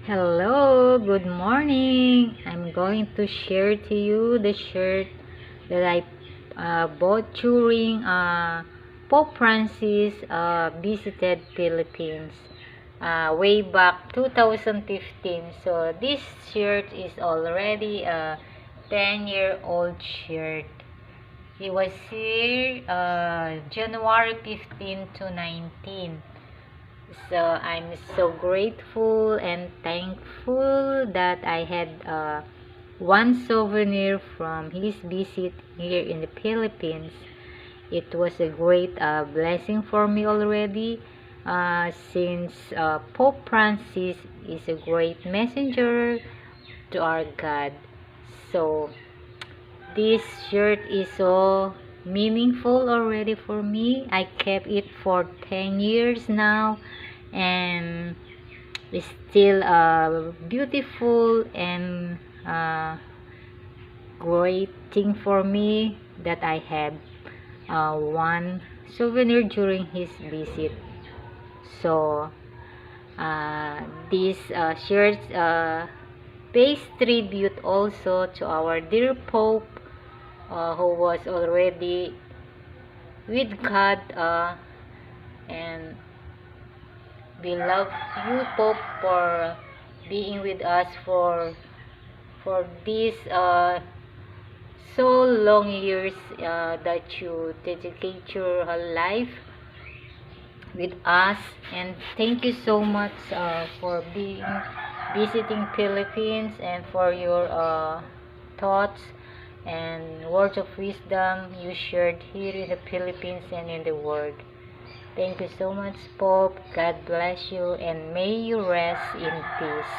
Hello, good morning. I'm going to share to you the shirt that I bought during Pope Francis visited Philippines way back 2015. So this shirt is already a 10-year-old shirt. He was here January 15 to 19. So I'm so grateful and thankful that I had one souvenir from his visit here in the Philippines. It was a great blessing for me already, since Pope Francis is a great messenger to our God. So this shirt is so meaningful already for me. I kept it for 10 years now, and it's still beautiful and great thing for me that I have one souvenir during his visit. So uh, this shirt pays tribute also to our dear Pope, who was already with God, and we love you, Pope, for being with us for these so long years that you dedicate your whole life with us. And thank you so much for being visiting Philippines, and for your thoughts and words of wisdom you shared here in the Philippines and in the world. Thank you so much, Pope. God bless you, and may you rest in peace.